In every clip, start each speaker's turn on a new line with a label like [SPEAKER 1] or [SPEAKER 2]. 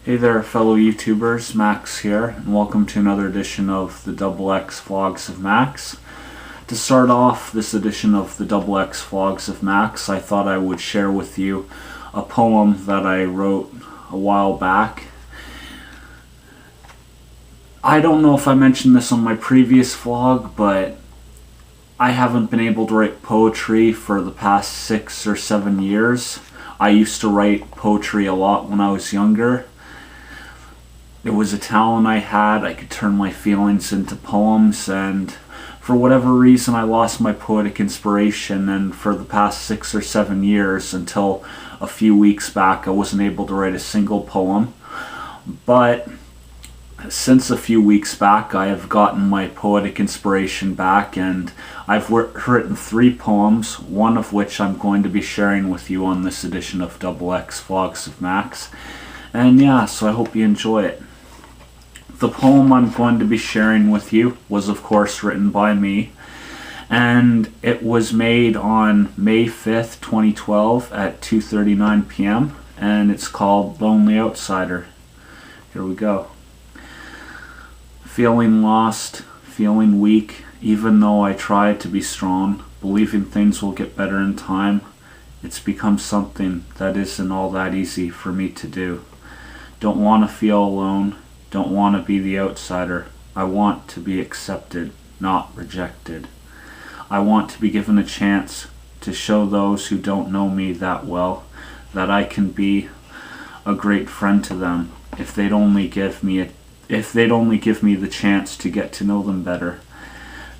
[SPEAKER 1] Hey there, fellow YouTubers, Max here, and welcome to another edition of the XX Vlogs of Max. To start off this edition of the XX Vlogs of Max, I thought I would share with you a poem that I wrote a while back. I don't know if I mentioned this on my previous vlog, but I haven't been able to write poetry for the past 6 or 7 years. I used to write poetry a lot when I was younger. It was a talent I had. I could turn my feelings into poems, and for whatever reason I lost my poetic inspiration, and for the past 6 or 7 years, until a few weeks back, I wasn't able to write a single poem. But since a few weeks back, I have gotten my poetic inspiration back, and I've written 3 poems, one of which I'm going to be sharing with you on this edition of XX Vlogs of Max. And yeah, so I hope you enjoy it. The poem I'm going to be sharing with you was, of course, written by me, and it was made on May 5th, 2012 at 2:39 p.m. and it's called Lonely Outsider. Here we go. Feeling lost, feeling weak, even though I try to be strong, believing things will get better in time, it's become something that isn't all that easy for me to do. Don't want to feel alone, don't want to be the outsider. I want to be accepted, not rejected. I want to be given a chance to show those who don't know me that well that I can be a great friend to them if they'd only give me the chance to get to know them better.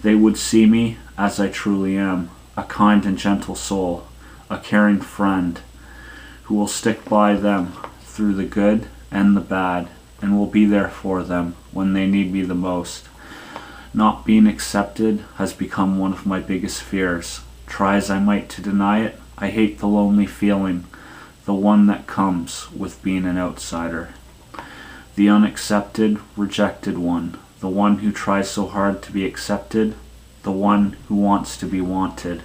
[SPEAKER 1] They would see me as I truly am, a kind and gentle soul, a caring friend who will stick by them through the good and the bad, and will be there for them when they need me the most. Not being accepted has become one of my biggest fears. Try as I might to deny it, I hate the lonely feeling, the one that comes with being an outsider. The unaccepted, rejected one, the one who tries so hard to be accepted, the one who wants to be wanted.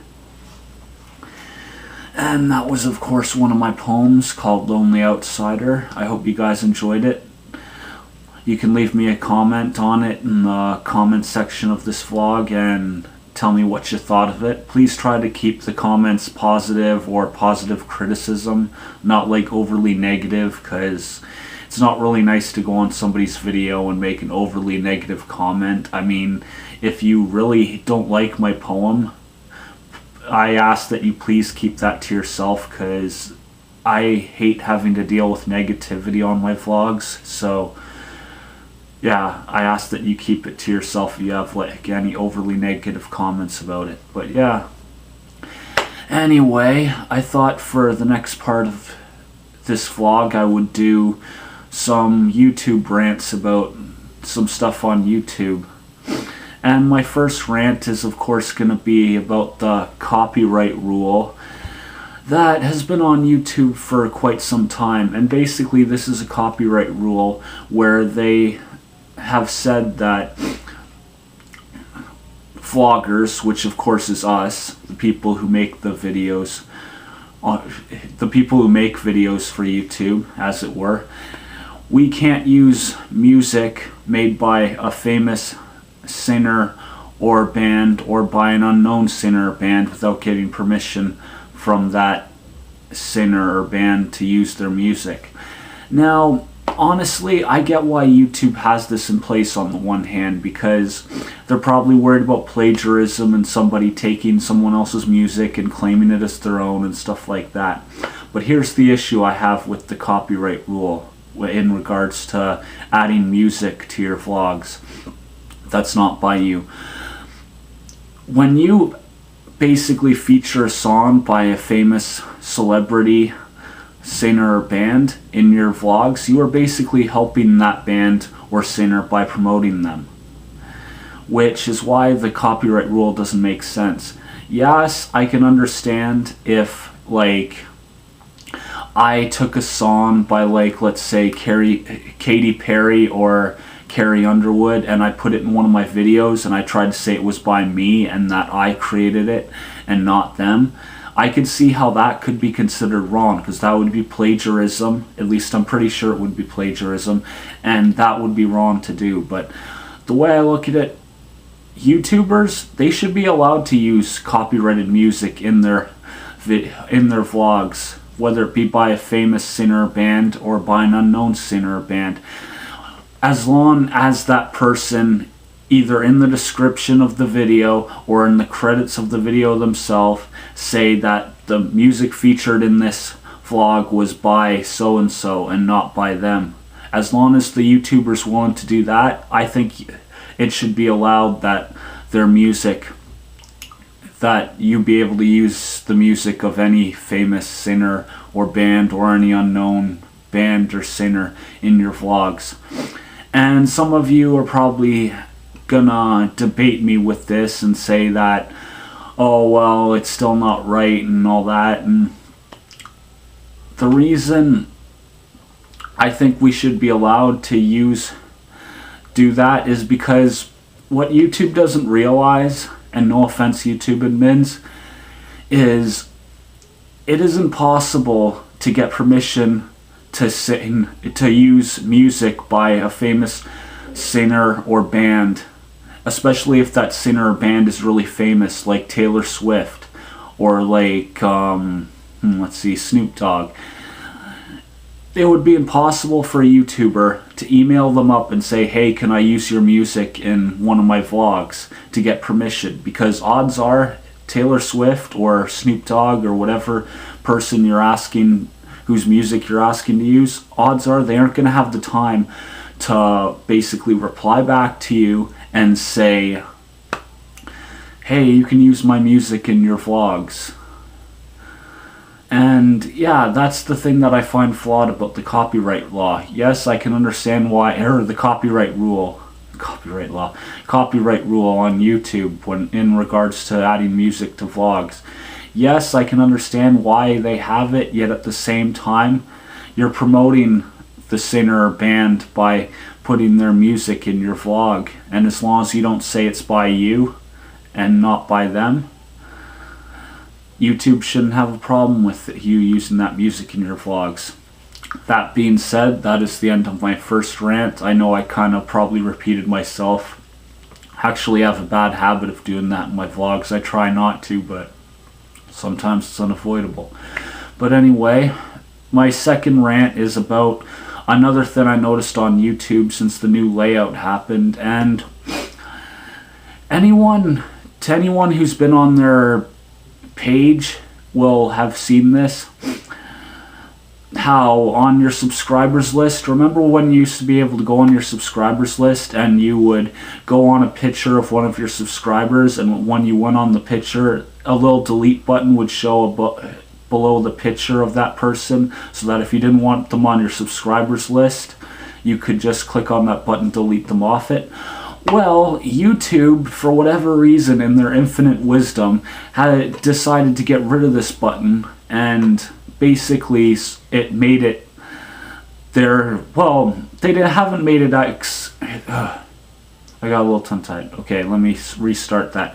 [SPEAKER 1] And that was, of course, one of my poems called Lonely Outsider. I hope you guys enjoyed it. You can leave me a comment on it in the comment section of this vlog and tell me what you thought of it. Please try to keep the comments positive or positive criticism, not like overly negative, because it's not really nice to go on somebody's video and make an overly negative comment. I mean, if you really don't like my poem, I ask that you please keep that to yourself, because I hate having to deal with negativity on my vlogs. So yeah, I ask that you keep it to yourself if you have like any overly negative comments about it. But yeah, anyway, I thought for the next part of this vlog I would do some YouTube rants about some stuff on YouTube. And my first rant is, of course, going to be about the copyright rule that has been on YouTube for quite some time. And basically this is a copyright rule where they have said that vloggers, which of course is us, the people who make the videos, for YouTube, as it were, we can't use music made by a famous singer or band, or by an unknown singer or band, without getting permission from that singer or band to use their music. Now, honestly, I get why YouTube has this in place on the one hand, because they're probably worried about plagiarism and somebody taking someone else's music and claiming it as their own and stuff like that. But here's the issue I have with the copyright rule in regards to adding music to your vlogs that's not by you. When you basically feature a song by a famous celebrity, singer, or band in your vlogs, you are basically helping that band or singer by promoting them, which is why the copyright rule doesn't make sense. Yes, I can understand if, like, I took a song by, like, let's say Katy Perry or Carrie Underwood, and I put it in one of my videos and I tried to say it was by me and that I created it and not them. I could see how that could be considered wrong, because that would be plagiarism. At least I'm pretty sure it would be plagiarism, and that would be wrong to do. But the way I look at it, YouTubers, they should be allowed to use copyrighted music in their vlogs, whether it be by a famous singer or band or by an unknown singer or band, as long as that person, either in the description of the video or in the credits of the video themselves, say that the music featured in this vlog was by so and so and not by them. As long as the YouTuber's willing to do that, I think it should be allowed that their music, that you be able to use the music of any famous singer or band or any unknown band or singer in your vlogs. And some of you are probably gonna debate me with this and say that, oh well, it's still not right and all that. And the reason I think we should be allowed to do that is because what YouTube doesn't realize, and no offense YouTube admins, is it is impossible to get permission to use music by a famous singer or band, especially if that singer or band is really famous, like Taylor Swift or like Snoop Dogg. It would be impossible for a YouTuber to email them up and say, hey, can I use your music in one of my vlogs, to get permission, because odds are Taylor Swift or Snoop Dogg or whatever person you're asking, whose music you're asking to use, odds are they aren't going to have the time to basically reply back to you and say, hey, you can use my music in your vlogs. And yeah, that's the thing that I find flawed about the copyright law. Yes, I can understand why, or the copyright rule on YouTube when in regards to adding music to vlogs. Yes, I can understand why they have it, yet at the same time, you're promoting the singer or band by putting their music in your vlog. And as long as you don't say it's by you and not by them, YouTube shouldn't have a problem with you using that music in your vlogs. That being said, that is the end of my first rant. I know I kind of probably repeated myself. Actually, I have a bad habit of doing that in my vlogs. I try not to, but sometimes it's unavoidable. But anyway, my second rant is about another thing I noticed on YouTube since the new layout happened. And anyone who's been on their page will have seen this, how on your subscribers list, remember when you used to be able to go on your subscribers list and you would go on a picture of one of your subscribers, and when you went on the picture, a little delete button would show below the picture of that person, so that if you didn't want them on your subscribers list, you could just click on that button, delete them off it. Well, YouTube, for whatever reason, in their infinite wisdom, had decided to get rid of this button, and basically it made it haven't made it I got a little tongue-tied. Okay, let me restart that.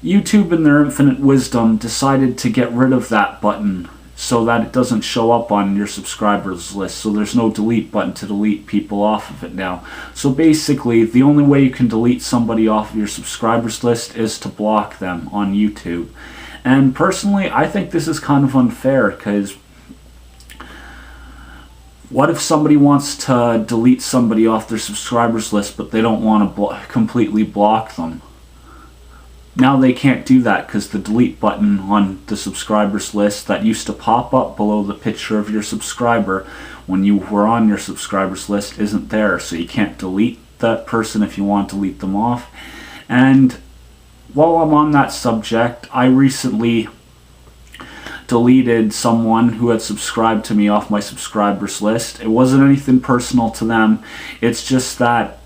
[SPEAKER 1] YouTube, in their infinite wisdom, decided to get rid of that button so that it doesn't show up on your subscribers list. So there's no delete button to delete people off of it now. So basically, the only way you can delete somebody off of your subscribers list is to block them on YouTube. And personally, I think this is kind of unfair, because what if somebody wants to delete somebody off their subscribers list, but they don't want to completely block them? Now they can't do that, because the delete button on the subscribers list that used to pop up below the picture of your subscriber when you were on your subscribers list isn't there. So you can't delete that person if you want to delete them off. And while I'm on that subject, I recently deleted someone who had subscribed to me off my subscribers list. It wasn't anything personal to them. It's just that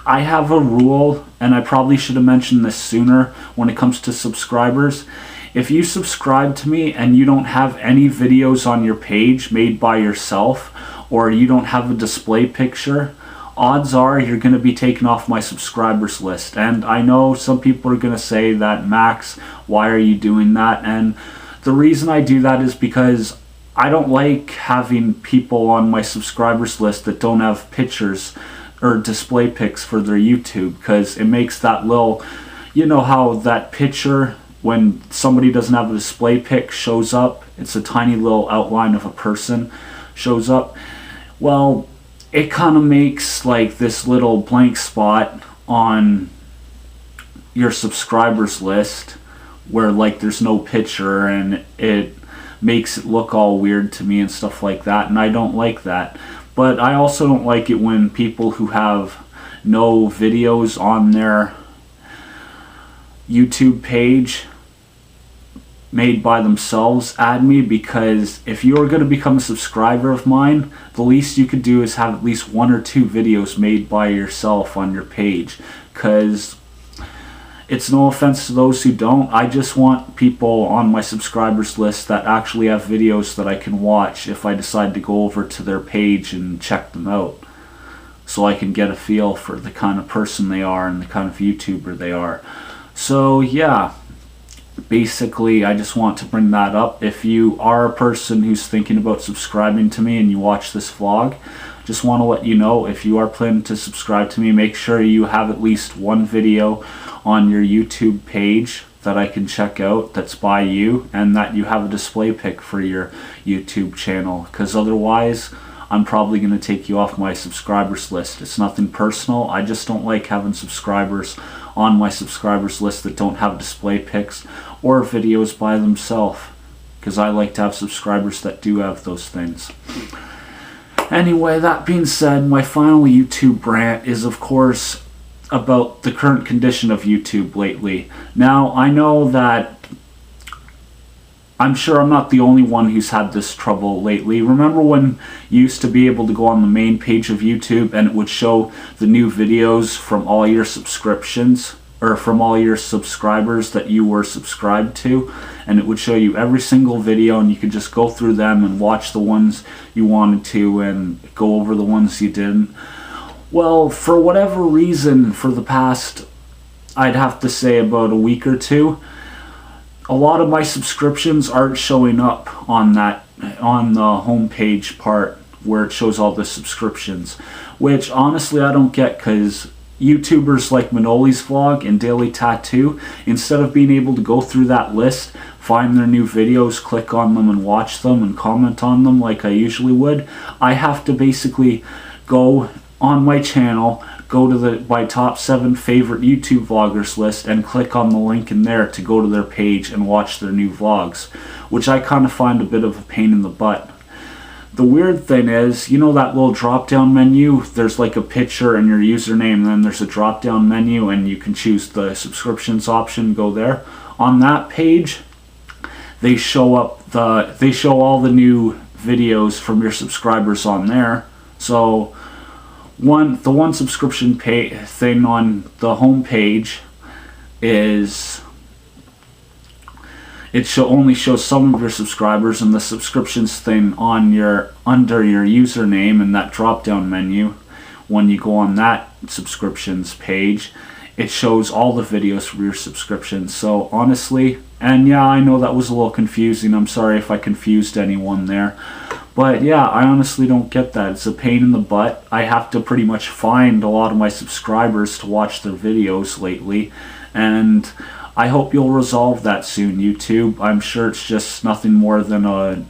[SPEAKER 1] I have a rule, and I probably should have mentioned this sooner when it comes to subscribers. If you subscribe to me and you don't have any videos on your page made by yourself, or you don't have a display picture, odds are you're going to be taken off my subscribers list. And I know some people are going to say that, Max, why are you doing that? And the reason I do that is because I don't like having people on my subscribers list that don't have pictures or display pics for their YouTube, because it makes that little, you know how that picture when somebody doesn't have a display pic shows up, it's a tiny little outline of a person shows up. Well, it kind of makes like this little blank spot on your subscribers list where like there's no picture, and it makes it look all weird to me and stuff like that, and I don't like that. But I also don't like it when people who have no videos on their YouTube page made by themselves add me, because if you're going to become a subscriber of mine, the least you could do is have at least 1 or 2 videos made by yourself on your page, because it's no offense to those who don't. I just want people on my subscribers list that actually have videos that I can watch if I decide to go over to their page and check them out, so I can get a feel for the kind of person they are and the kind of YouTuber they are. So yeah, basically I just want to bring that up. If you are a person who's thinking about subscribing to me and you watch this vlog, just want to let you know, if you are planning to subscribe to me, make sure you have at least 1 video on your YouTube page that I can check out that's by you, and that you have a display pic for your YouTube channel, because otherwise I'm probably going to take you off my subscribers list. It's nothing personal, I just don't like having subscribers on my subscribers list that don't have display pics or videos by themselves, because I like to have subscribers that do have those things. Anyway, that being said, my final YouTube rant is of course about the current condition of YouTube lately. Now, I know that I'm sure I'm not the only one who's had this trouble lately. Remember when you used to be able to go on the main page of YouTube and it would show the new videos from all your subscriptions, or from all your subscribers that you were subscribed to, and it would show you every single video, and you could just go through them and watch the ones you wanted to and go over the ones you didn't? Well, for whatever reason, for the past, I'd have to say about a week or two, a lot of my subscriptions aren't showing up on the homepage part where it shows all the subscriptions, which honestly I don't get, because YouTubers like Manoli's Vlog and Daily Tattoo, instead of being able to go through that list, find their new videos, click on them and watch them and comment on them like I usually would, I have to basically go on my channel, go to my top 7 favorite YouTube vloggers list and click on the link in there to go to their page and watch their new vlogs, which I kind of find a bit of a pain in the butt. The weird thing is, you know that little drop down menu, there's like a picture and your username, and then there's a drop down menu and you can choose the subscriptions option, go there. On that page, they show all the new videos from your subscribers on there. So the one subscription thing on the home page is only shows some of your subscribers, and the subscriptions thing on under your username in that drop down menu, when you go on that subscriptions page, it shows all the videos from your subscriptions. So honestly, and yeah, I know that was a little confusing, I'm sorry if I confused anyone there, but yeah, I honestly don't get that. It's a pain in the butt. I have to pretty much find a lot of my subscribers to watch their videos lately, and I hope you'll resolve that soon, YouTube. I'm sure it's just nothing more than a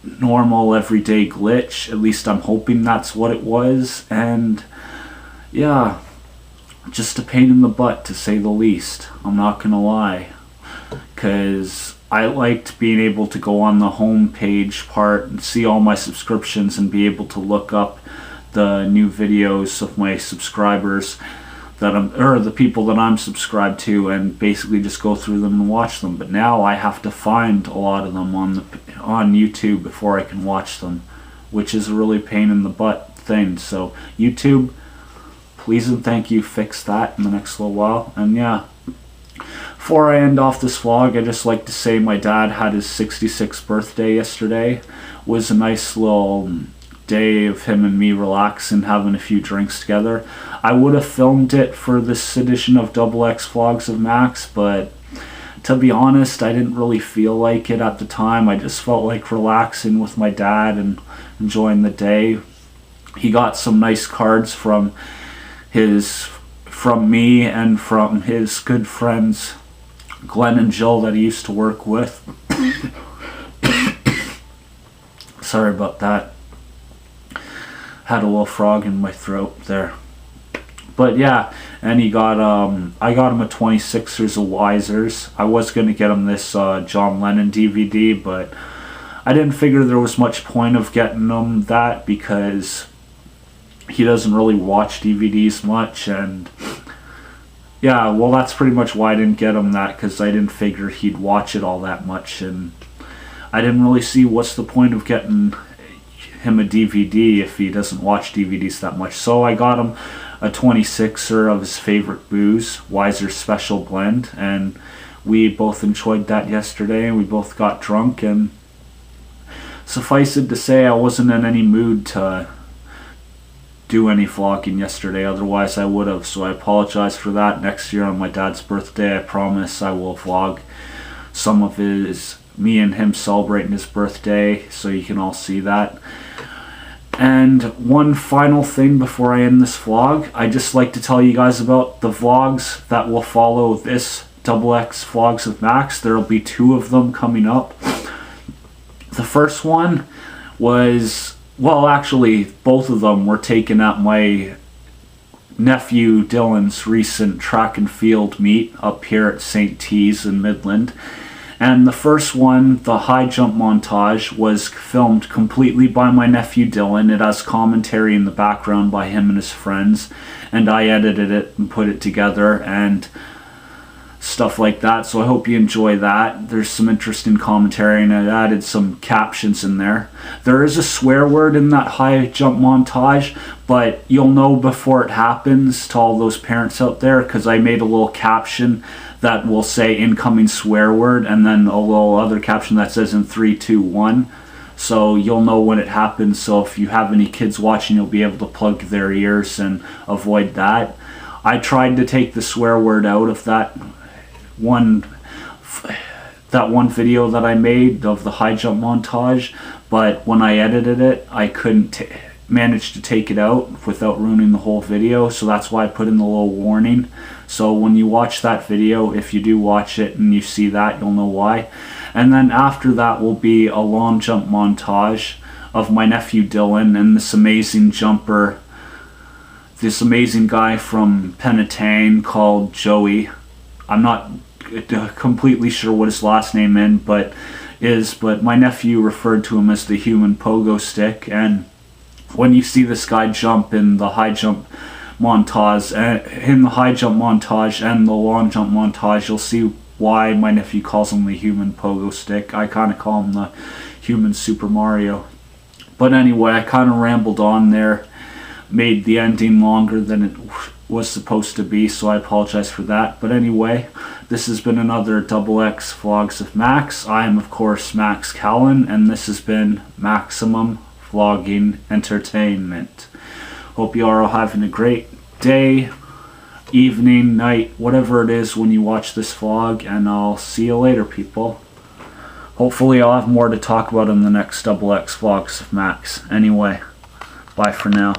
[SPEAKER 1] normal everyday glitch. At least I'm hoping that's what it was. And yeah, just a pain in the butt to say the least. I'm not gonna lie, because I liked being able to go on the home page part and see all my subscriptions and be able to look up the new videos of my subscribers the people that I'm subscribed to, and basically just go through them and watch them. But now I have to find a lot of them on YouTube before I can watch them, which is a really pain in the butt thing. So YouTube, please and thank you, fix that in the next little while. And yeah, before I end off this vlog, I'd just like to say my dad had his 66th birthday yesterday. It was a nice little day of him and me relaxing, having a few drinks together. I would have filmed it for this edition of XX Vlogs of Maxx, but to be honest, I didn't really feel like it at the time. I just felt like relaxing with my dad and enjoying the day. He got some nice cards from me and from his good friends Glenn and Jill that he used to work with. Sorry about that. Had a little frog in my throat there. But yeah, and he got I got him a 26ers of Wisers. I was going to get him this John Lennon DVD, but I didn't figure there was much point of getting him that because he doesn't really watch DVDs much. And yeah, well, that's pretty much why I didn't get him that, because I didn't figure he'd watch it all that much, and I didn't really see what's the point of getting him a DVD if he doesn't watch DVDs that much. So I got him a 26er of his favorite booze, Weiser Special Blend, and we both enjoyed that yesterday, and we both got drunk, and suffice it to say, I wasn't in any mood to do any vlogging yesterday, otherwise I would have, so I apologize for that. Next year on my dad's birthday, I promise I will vlog some of me and him celebrating his birthday, so you can all see that. And one final thing before I end this vlog, I just like to tell you guys about the vlogs that will follow this XX Vlogs of Maxx. There will be 2 of them coming up. The first one was, well, actually both of them were taken at my nephew Dylan's recent track and field meet up here at St. T's in Midland. And the first one, the high jump montage, was filmed completely by my nephew Dylan. It has commentary in the background by him and his friends, and I edited it and put it together and stuff like that. So I hope you enjoy that. There's some interesting commentary, and I added some captions in there. There is a swear word in that high jump montage, but you'll know before it happens, to all those parents out there, because I made a little caption that will say incoming swear word, and then a little other caption that says in 3, 2, 1. So you'll know when it happens. So if you have any kids watching, you'll be able to plug their ears and avoid that. I tried to take the swear word out of that one video that I made of the high jump montage, but when I edited it, I couldn't manage to take it out without ruining the whole video, so that's why I put in the little warning. So when you watch that video, if you do watch it and you see that, you'll know why. And then after that will be a long jump montage of my nephew Dylan and this amazing jumper, this amazing guy from Penetang called Joey. I'm not completely sure what his last name is, but my nephew referred to him as the human pogo stick. And when you see this guy jump in the high jump montage, and the long jump montage, you'll see why my nephew calls him the human pogo stick. I kind of call him the human Super Mario. But anyway, I kind of rambled on there, made the ending longer than it was supposed to be, so I apologize for that. But anyway, this has been another XX Vlogs of Maxx. I am, of course, Max Callan, and this has been Maximum Vlogging Entertainment. Hope you are all having a great day, evening, night, whatever it is when you watch this vlog, and I'll see you later, people. Hopefully I'll have more to talk about in the next XX Vlogs of Maxx. Anyway, bye for now.